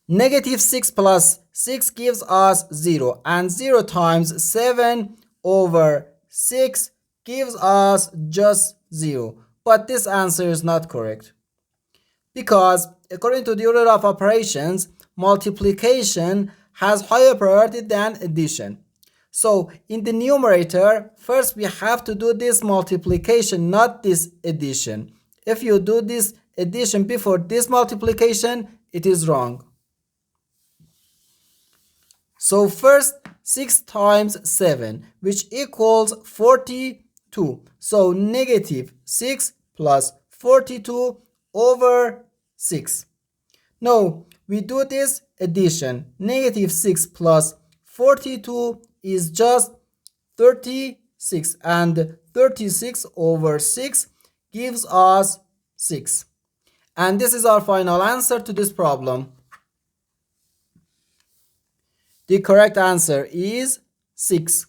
Negative 6 plus 6 gives us 0, and 0 times 7 over 6 gives us just 0. But this answer is not correct, because according to the order of operations, multiplication has higher priority than addition. So in the numerator, first we have to do this multiplication, not this addition. If you do this addition before this multiplication, it is wrong. So first 6 times 7, which equals 42. So negative 6 plus 42 over 6. Now we do this addition. Negative 6 plus 42 is just 36, and 36 over 6 gives us 6. And this is our final answer to this problem. The correct answer is 6.